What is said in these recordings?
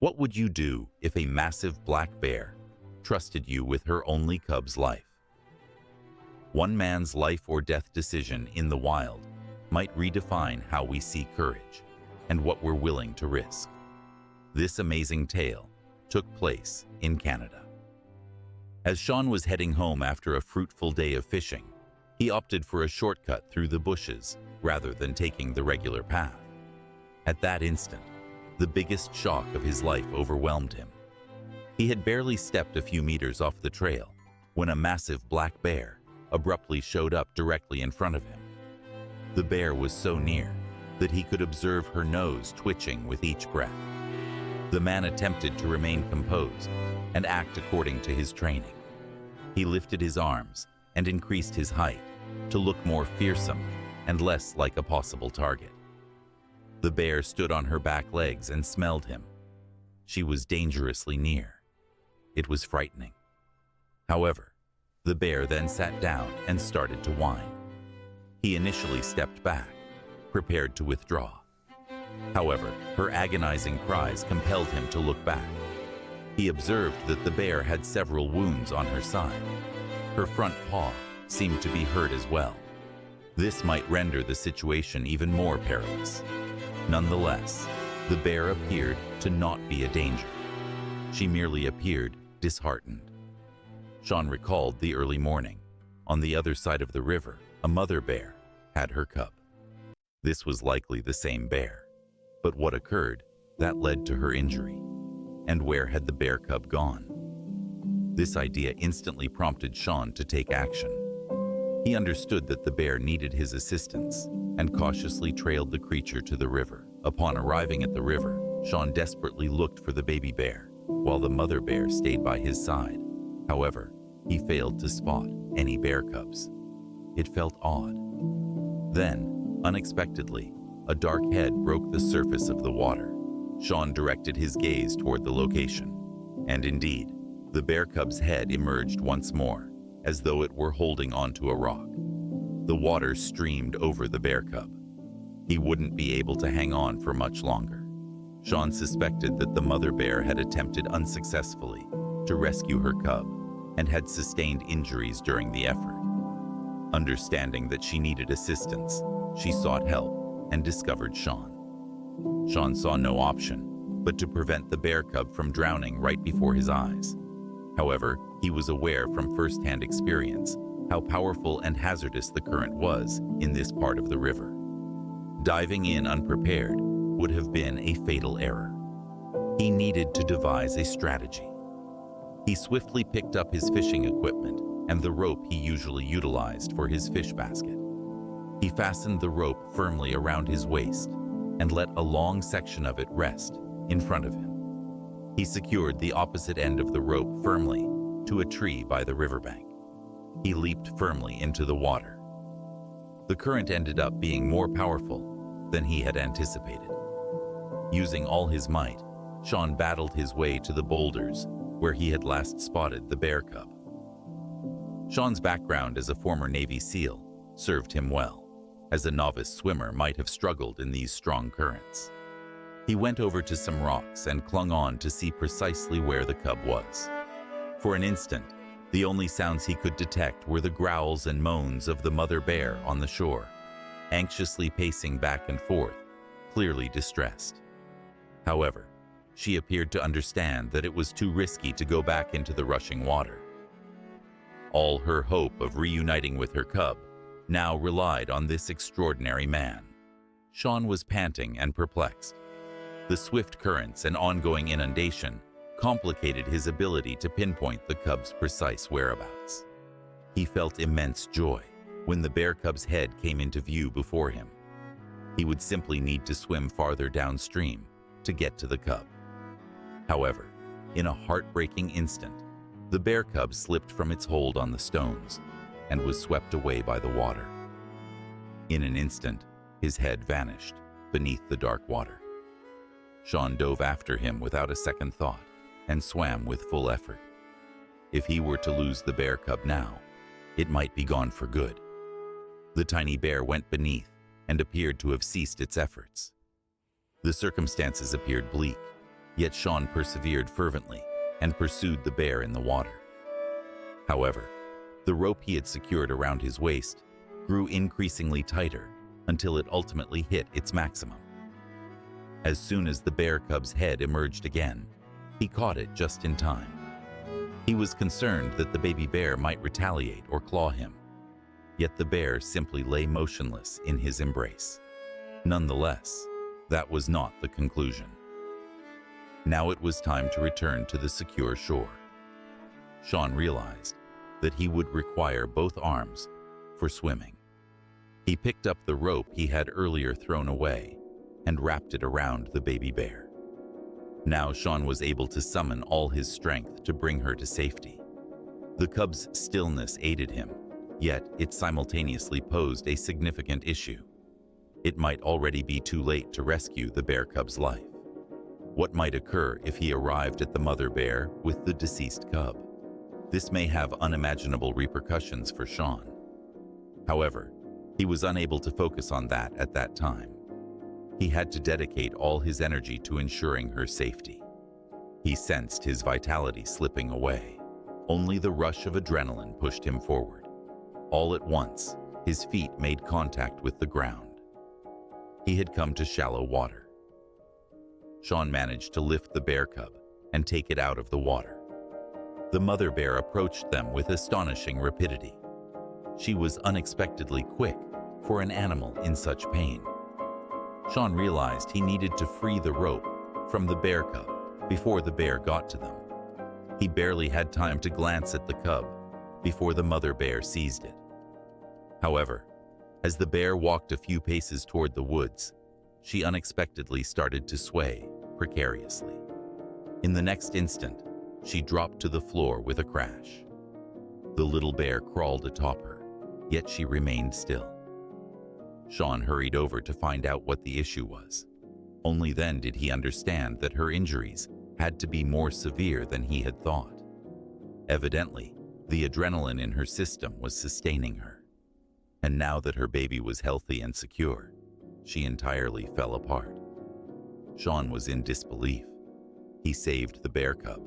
What would you do if a massive black bear trusted you with her only cub's life? One man's life or death decision in the wild might redefine how we see courage and what we're willing to risk. This amazing tale took place in Canada. As Sean was heading home after a fruitful day of fishing, he opted for a shortcut through the bushes rather than taking the regular path. At that instant, the biggest shock of his life overwhelmed him. He had barely stepped a few meters off the trail when a massive black bear abruptly showed up directly in front of him. The bear was so near that he could observe her nose twitching with each breath. The man attempted to remain composed and act according to his training. He lifted his arms and increased his height to look more fearsome and less like a possible target. The bear stood on her back legs and smelled him. She was dangerously near. It was frightening. However, the bear then sat down and started to whine. He initially stepped back, prepared to withdraw. However, her agonizing cries compelled him to look back. He observed that the bear had several wounds on her side. Her front paw seemed to be hurt as well. This might render the situation even more perilous. Nonetheless, the bear appeared to not be a danger. She merely appeared disheartened. Sean recalled the early morning. On the other side of the river, a mother bear had her cub. This was likely the same bear. But what occurred that led to her injury? And where had the bear cub gone? This idea instantly prompted Sean to take action. He understood that the bear needed his assistance and cautiously trailed the creature to the river. Upon arriving at the river, Sean desperately looked for the baby bear, while the mother bear stayed by his side. However, he failed to spot any bear cubs. It felt odd. Then, unexpectedly, a dark head broke the surface of the water. Sean directed his gaze toward the location, and indeed, the bear cub's head emerged once more, as though it were holding onto a rock. The water streamed over the bear cub. He wouldn't be able to hang on for much longer. Sean suspected that the mother bear had attempted unsuccessfully to rescue her cub and had sustained injuries during the effort. Understanding that she needed assistance, she sought help and discovered Sean. Sean saw no option but to prevent the bear cub from drowning right before his eyes. However, he was aware from first-hand experience how powerful and hazardous the current was in this part of the river. Diving in unprepared would have been a fatal error. He needed to devise a strategy. He swiftly picked up his fishing equipment and the rope he usually utilized for his fish basket. He fastened the rope firmly around his waist and let a long section of it rest in front of him. He secured the opposite end of the rope firmly to a tree by the riverbank. He leaped firmly into the water. The current ended up being more powerful than he had anticipated. Using all his might, Sean battled his way to the boulders where he had last spotted the bear cub. Sean's background as a former Navy SEAL served him well, as a novice swimmer might have struggled in these strong currents. He went over to some rocks and clung on to see precisely where the cub was. For an instant, the only sounds he could detect were the growls and moans of the mother bear on the shore, anxiously pacing back and forth, clearly distressed. However, she appeared to understand that it was too risky to go back into the rushing water. All her hope of reuniting with her cub now relied on this extraordinary man. Sean was panting and perplexed. The swift currents and ongoing inundation complicated his ability to pinpoint the cub's precise whereabouts. He felt immense joy when the bear cub's head came into view before him. He would simply need to swim farther downstream to get to the cub. However, in a heartbreaking instant, the bear cub slipped from its hold on the stones and was swept away by the water. In an instant, his head vanished beneath the dark water. Sean dove after him without a second thought and swam with full effort. If he were to lose the bear cub now, it might be gone for good. The tiny bear went beneath and appeared to have ceased its efforts. The circumstances appeared bleak, Yet Sean persevered fervently and pursued the bear in the water. However, the rope he had secured around his waist grew increasingly tighter until it ultimately hit its maximum. As soon as the bear cub's head emerged again, he caught it just in time. He was concerned that the baby bear might retaliate or claw him, yet the bear simply lay motionless in his embrace. Nonetheless, that was not the conclusion. Now it was time to return to the secure shore. Sean realized that he would require both arms for swimming. He picked up the rope he had earlier thrown away and wrapped it around the baby bear. Now Sean was able to summon all his strength to bring her to safety. The cub's stillness aided him, yet it simultaneously posed a significant issue. It might already be too late to rescue the bear cub's life. What might occur if he arrived at the mother bear with the deceased cub? This may have unimaginable repercussions for Sean. However, he was unable to focus on that at that time. He had to dedicate all his energy to ensuring her safety. He sensed his vitality slipping away. Only the rush of adrenaline pushed him forward. All at once, his feet made contact with the ground. He had come to shallow water. Sean managed to lift the bear cub and take it out of the water. The mother bear approached them with astonishing rapidity. She was unexpectedly quick for an animal in such pain. Sean realized he needed to free the rope from the bear cub before the bear got to them. He barely had time to glance at the cub before the mother bear seized it. However, as the bear walked a few paces toward the woods, she unexpectedly started to sway precariously. In the next instant, she dropped to the floor with a crash. The little bear crawled atop her, yet she remained still. Sean hurried over to find out what the issue was. Only then did he understand that her injuries had to be more severe than he had thought. Evidently, the adrenaline in her system was sustaining her. And now that her baby was healthy and secure, she entirely fell apart. Sean was in disbelief. He saved the bear cub,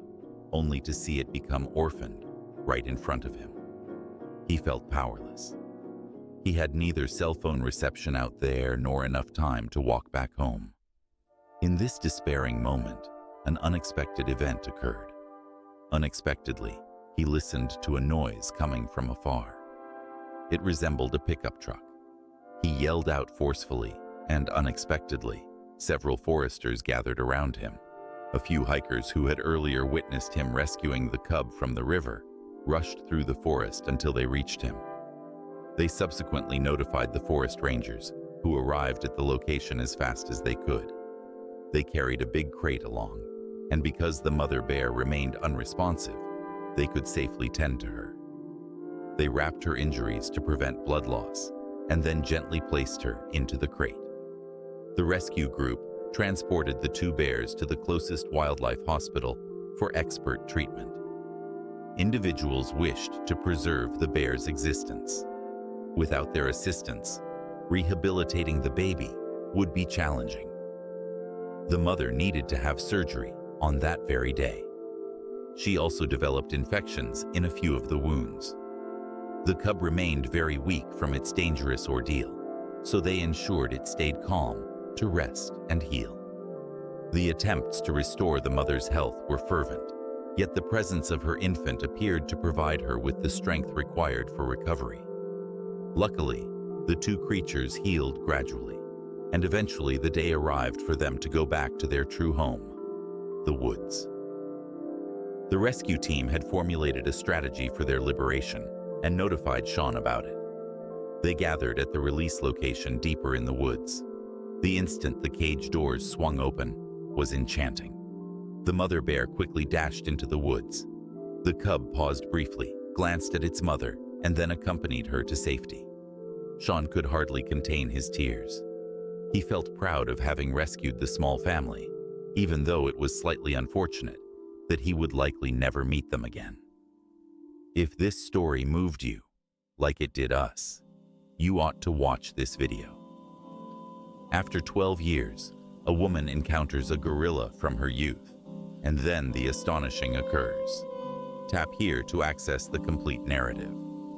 only to see it become orphaned right in front of him. He felt powerless. He had neither cell phone reception out there nor enough time to walk back home. In this despairing moment, an unexpected event occurred. Unexpectedly, he listened to a noise coming from afar. It resembled a pickup truck. He yelled out forcefully, and unexpectedly, several foresters gathered around him. A few hikers who had earlier witnessed him rescuing the cub from the river rushed through the forest until they reached him. They subsequently notified the forest rangers, who arrived at the location as fast as they could. They carried a big crate along, and because the mother bear remained unresponsive, they could safely tend to her. They wrapped her injuries to prevent blood loss, and then gently placed her into the crate. The rescue group transported the two bears to the closest wildlife hospital for expert treatment. Individuals wished to preserve the bear's existence. Without their assistance, rehabilitating the baby would be challenging. The mother needed to have surgery on that very day. She also developed infections in a few of the wounds. The cub remained very weak from its dangerous ordeal, so they ensured it stayed calm to rest and heal. The attempts to restore the mother's health were fervent, yet the presence of her infant appeared to provide her with the strength required for recovery. Luckily, the two creatures healed gradually, and eventually the day arrived for them to go back to their true home, the woods. The rescue team had formulated a strategy for their liberation and notified Sean about it. They gathered at the release location deeper in the woods. The instant the cage doors swung open was enchanting. The mother bear quickly dashed into the woods. The cub paused briefly, glanced at its mother, and then accompanied her to safety. Sean could hardly contain his tears. He felt proud of having rescued the small family, even though it was slightly unfortunate that he would likely never meet them again. If this story moved you, like it did us, you ought to watch this video. After 12 years, a woman encounters a gorilla from her youth. and then the astonishing occurs. Tap here to access the complete narrative.